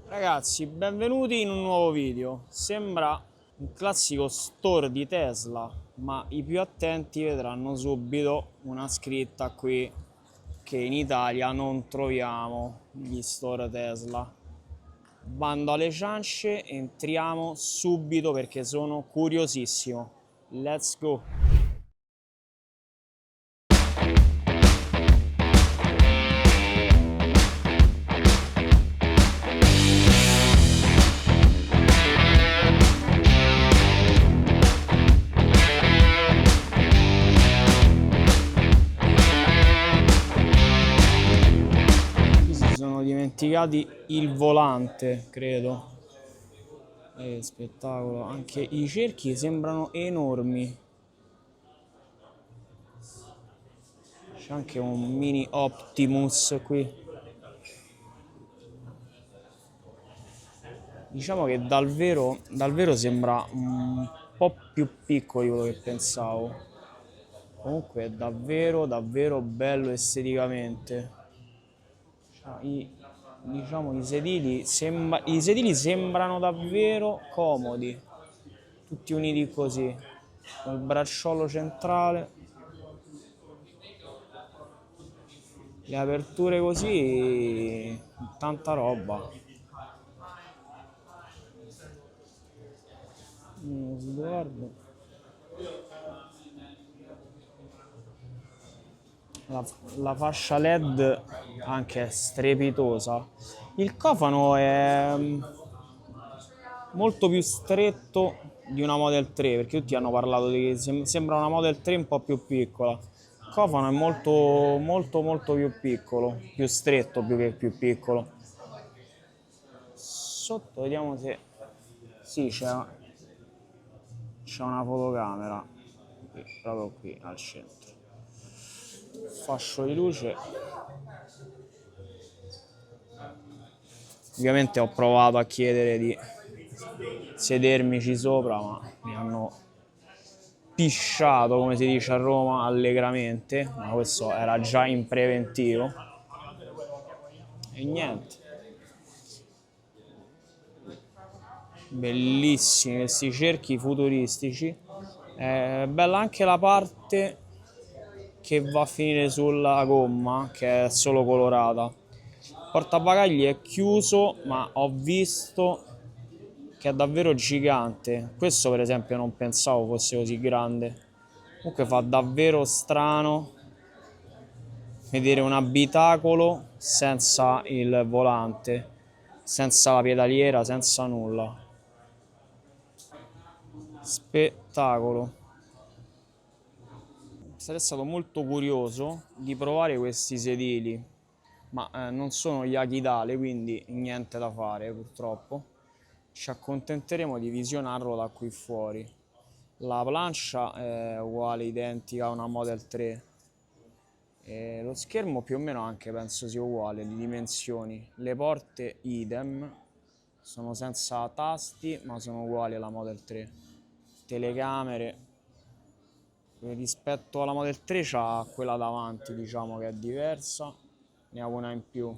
Ragazzi, benvenuti in un nuovo video. Sembra un classico store di Tesla, ma i più attenti vedranno subito una scritta qui che in Italia non troviamo gli store Tesla. Bando alle ciance, entriamo subito perché sono curiosissimo. Let's go! Si sono dimenticati il volante, credo. Spettacolo, anche i cerchi sembrano enormi. C'è anche un mini Optimus qui. Diciamo che dal vero sembra un po' più piccolo di quello che pensavo. Comunque è davvero davvero bello esteticamente. Cioè, diciamo i sedili sembrano davvero comodi, tutti uniti così, con il bracciolo centrale, le aperture così, tanta roba. Uno sguardo. La, la fascia LED anche è strepitosa. Il cofano è molto più stretto di una Model 3, perché tutti hanno parlato di sembra una Model 3 un po' più piccola. Il cofano è molto più piccolo, più stretto più che più piccolo. Sotto vediamo se sì, c'è una fotocamera qui, proprio qui al centro. Fascio di luce. Ovviamente ho provato a chiedere di sedermici sopra, ma mi hanno pisciato, come si dice a Roma, allegramente, ma questo era già in preventivo. E niente. Bellissimi questi cerchi futuristici. È bella anche la parte che va a finire sulla gomma, che è solo colorata. Il portabagagli è chiuso, ma ho visto che è davvero gigante. Questo per esempio non pensavo fosse così grande. Comunque fa davvero strano vedere un abitacolo senza il volante, senza la pedaliera, senza nulla. Spettacolo. Sarei stato molto curioso di provare questi sedili, ma non sono Yakidale, quindi niente da fare purtroppo. Ci accontenteremo di visionarlo da qui fuori. La plancia è uguale, identica a una Model 3. E lo schermo più o meno anche penso sia uguale di dimensioni. Le porte idem, sono senza tasti ma sono uguali alla Model 3. Telecamere. Rispetto alla Model 3 c'ha quella davanti, diciamo che è diversa, ne ha una in più.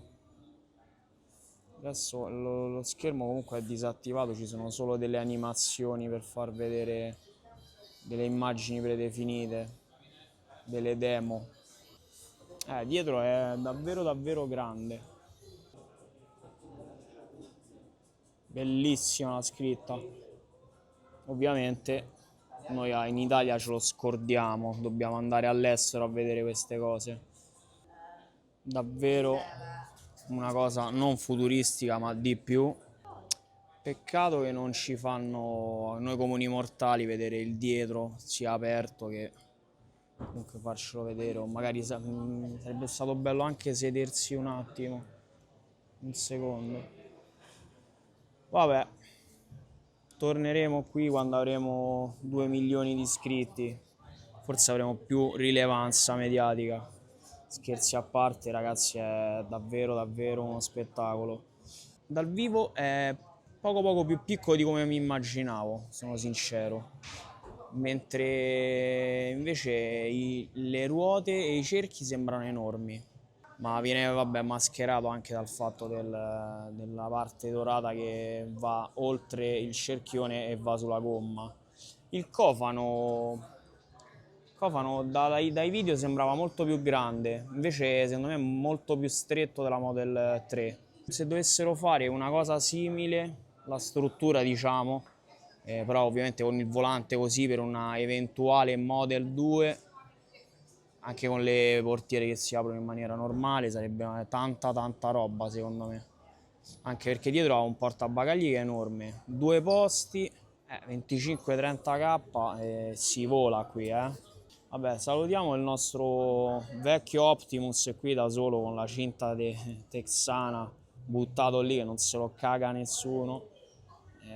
Adesso lo schermo comunque è disattivato, ci sono solo delle animazioni per far vedere delle immagini predefinite, delle demo. Dietro è davvero grande, bellissima la scritta. Ovviamente noi in Italia ce lo scordiamo, dobbiamo andare all'estero a vedere queste cose. Davvero una cosa non futuristica ma di più. Peccato che non ci fanno noi comuni mortali vedere il dietro sia aperto, che comunque farcelo vedere, o magari sarebbe stato bello anche sedersi un attimo, un secondo. Vabbè, torneremo qui quando avremo 2 milioni di iscritti, forse avremo più rilevanza mediatica. Scherzi a parte, ragazzi, è davvero uno spettacolo. Dal vivo è poco più piccolo di come mi immaginavo, sono sincero. Mentre invece le ruote e i cerchi sembrano enormi. ma viene vabbè mascherato anche dal fatto della parte dorata che va oltre il cerchione e va sulla gomma. Il cofano dai video sembrava molto più grande, invece secondo me è molto più stretto della Model 3. Se dovessero fare una cosa simile, la struttura diciamo, però ovviamente con il volante così per una eventuale Model 2, anche con le portiere che si aprono in maniera normale, sarebbe tanta roba secondo me. Anche perché dietro ha un portabagagli che è enorme, due posti, 25-30k e si vola qui, Vabbè, salutiamo il nostro vecchio Optimus qui da solo con la cinta texana buttato lì che non se lo caga nessuno.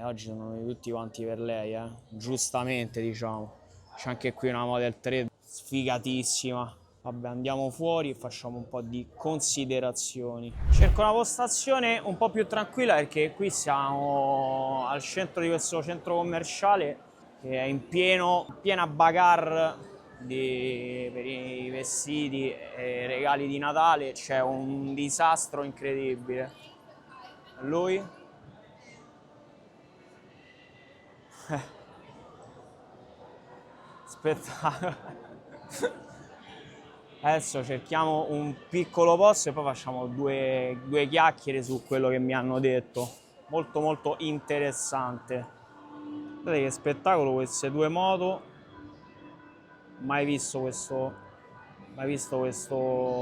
Oggi sono tutti quanti per lei, giustamente diciamo. C'è anche qui una Model 3 sfigatissima. Vabbè, andiamo fuori e facciamo un po' di considerazioni. Cerco una postazione un po' più tranquilla perché qui siamo al centro di questo centro commerciale che è in piena bagarre per i vestiti e regali di Natale. C'è un disastro incredibile. Lui? Spettacolo. Adesso cerchiamo un piccolo posto e poi facciamo due chiacchiere su quello che mi hanno detto. Molto interessante. Guardate che spettacolo queste due moto. Mai visto questo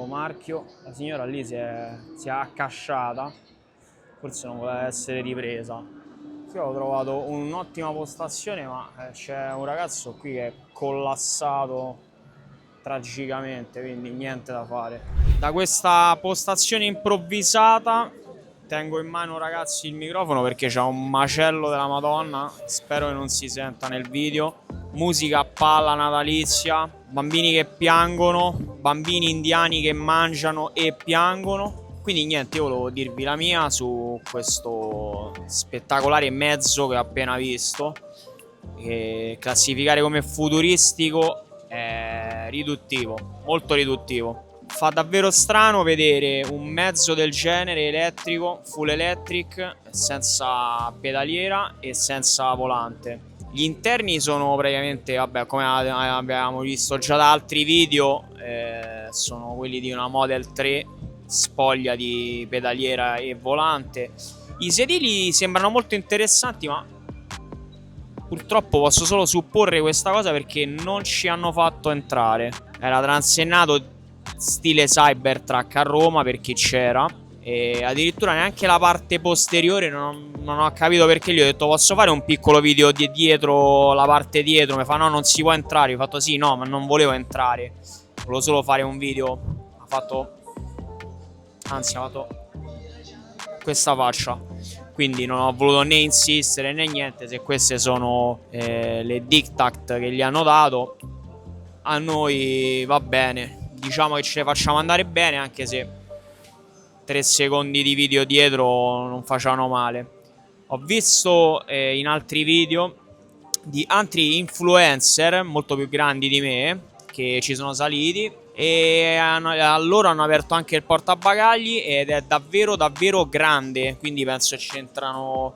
marchio. La signora lì si è accasciata, forse non voleva essere ripresa. Io ho trovato un'ottima postazione, ma c'è un ragazzo qui che è collassato tragicamente, quindi niente da fare. Da questa postazione improvvisata tengo in mano, ragazzi, il microfono perché c'è un macello della Madonna, spero che non si senta nel video. Musica a palla natalizia, bambini che piangono, bambini indiani che mangiano e piangono. Quindi niente, io volevo dirvi la mia su questo spettacolare mezzo che ho appena visto. E classificare come futuristico è riduttivo, molto riduttivo. Fa davvero strano vedere un mezzo del genere elettrico, full electric, senza pedaliera e senza volante. Gli interni sono praticamente, vabbè, come abbiamo visto già da altri video, sono quelli di una Model 3, spoglia di pedaliera e volante. I sedili sembrano molto interessanti, ma purtroppo posso solo supporre questa cosa perché non ci hanno fatto entrare. Era transennato stile Cybertruck a Roma per chi c'era, e addirittura neanche la parte posteriore non ho capito perché. Gli ho detto posso fare un piccolo video di dietro, la parte dietro. Mi fa no, non si può entrare. Io ho fatto sì, no, ma non volevo entrare, volevo solo fare un video. Ha fatto questa faccia, quindi non ho voluto né insistere né niente. Se queste sono le diktat che gli hanno dato, a noi va bene, diciamo che ce le facciamo andare bene, anche se 3 secondi di video dietro non facevano male. Ho visto in altri video di altri influencer molto più grandi di me che ci sono saliti e loro hanno aperto anche il portabagagli ed è davvero grande, quindi penso che c'entrano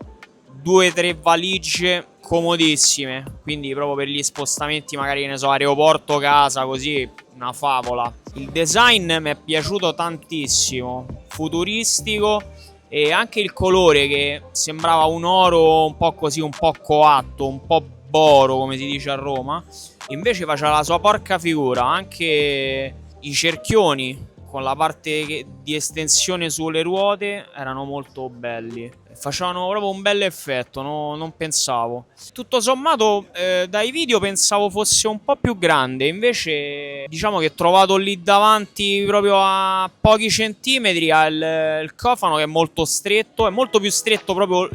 2-3 valigie comodissime, quindi proprio per gli spostamenti magari, che ne so, aeroporto, casa, così, una favola. Il design mi è piaciuto tantissimo, futuristico, e anche il colore che sembrava un oro un po' così, un po' coatto, un po' boro come si dice a Roma, invece faceva la sua porca figura. Anche i cerchioni con la parte di estensione sulle ruote erano molto belli, facevano proprio un bel effetto, non pensavo. Tutto sommato dai video pensavo fosse un po' più grande, invece diciamo che trovato lì davanti proprio a pochi centimetri ha il cofano che è molto stretto, è molto più stretto proprio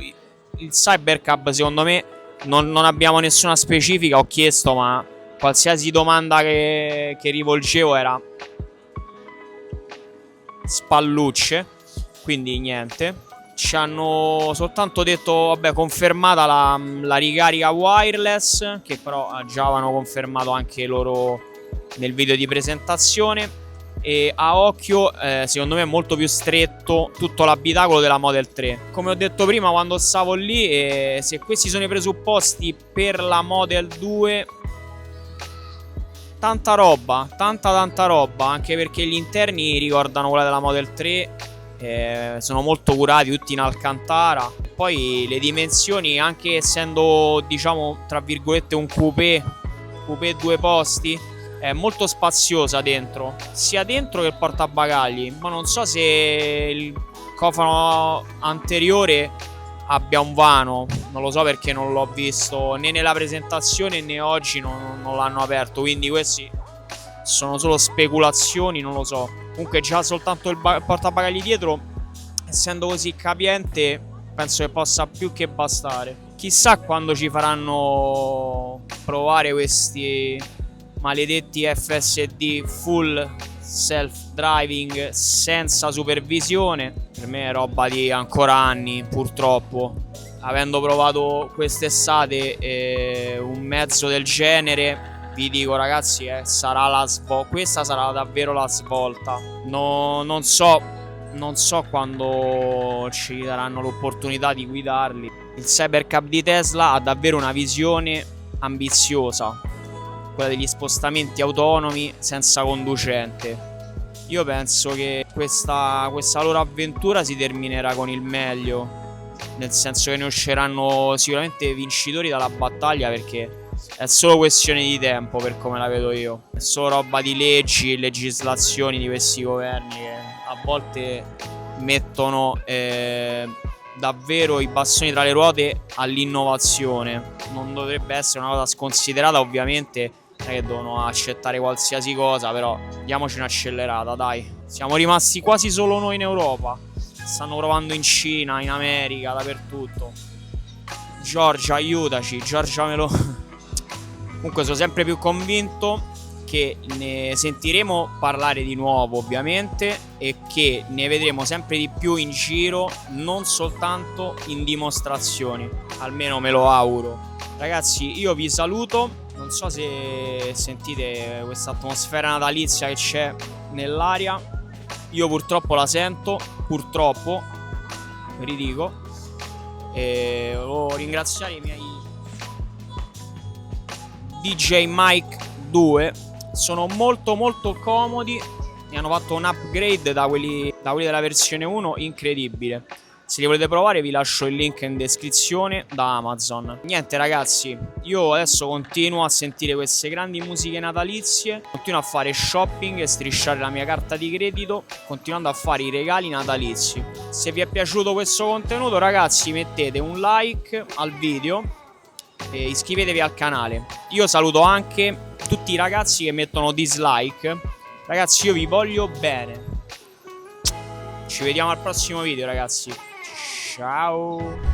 il Cybercab secondo me. Non abbiamo nessuna specifica, ho chiesto, ma qualsiasi domanda che rivolgevo era spallucce, quindi niente. Ci hanno soltanto detto, vabbè, confermata la ricarica wireless, che però già avevano confermato anche loro nel video di presentazione. e a occhio secondo me è molto più stretto tutto l'abitacolo della Model 3. Come ho detto prima quando stavo lì, se questi sono i presupposti per la Model 2, tanta roba, tanta roba, anche perché gli interni ricordano quella della Model 3, sono molto curati, tutti in alcantara. Poi le dimensioni, anche essendo diciamo tra virgolette un coupé 2 posti, è molto spaziosa dentro, sia dentro che il portabagagli, ma non so se il cofano anteriore abbia un vano, non lo so perché non l'ho visto né nella presentazione né oggi, non l'hanno aperto, quindi questi sono solo speculazioni, non lo so. Comunque già soltanto il portabagagli dietro, essendo così capiente, penso che possa più che bastare. Chissà quando ci faranno provare questi maledetti FSD full self-driving senza supervisione. Per me è roba di ancora anni, purtroppo. Avendo provato quest'estate un mezzo del genere, vi dico ragazzi, sarà questa sarà davvero la svolta. Non so quando ci daranno l'opportunità di guidarli. Il Cybercab di Tesla ha davvero una visione ambiziosa, quella degli spostamenti autonomi senza conducente. Io penso che questa loro avventura si terminerà con il meglio, nel senso che ne usciranno sicuramente vincitori dalla battaglia, perché è solo questione di tempo per come la vedo io. È solo roba di leggi e legislazioni di questi governi che a volte mettono davvero i bastoni tra le ruote all'innovazione. Non dovrebbe essere una cosa sconsiderata, ovviamente non è che devono accettare qualsiasi cosa, però diamoci un'accelerata, dai. Siamo rimasti quasi solo noi in Europa, stanno provando in Cina, in America, dappertutto. Giorgia, aiutaci, Giorgia Comunque sono sempre più convinto che ne sentiremo parlare di nuovo, ovviamente, e che ne vedremo sempre di più in giro, non soltanto in dimostrazioni, almeno me lo auguro. Ragazzi, io vi saluto, non so se sentite questa atmosfera natalizia che c'è nell'aria, io purtroppo la sento, purtroppo, ridico, e volevo ringraziare i miei DJ Mic 2, sono molto comodi, mi hanno fatto un upgrade da quelli della versione 1 incredibile. Se li volete provare vi lascio il link in descrizione da Amazon. Niente ragazzi, io adesso continuo a sentire queste grandi musiche natalizie, continuo a fare shopping e strisciare la mia carta di credito, continuando a fare i regali natalizi. Se vi è piaciuto questo contenuto ragazzi, mettete un like al video e iscrivetevi al canale. Io saluto anche tutti i ragazzi che mettono dislike. Ragazzi, io vi voglio bene. Ci vediamo al prossimo video ragazzi. Ciao.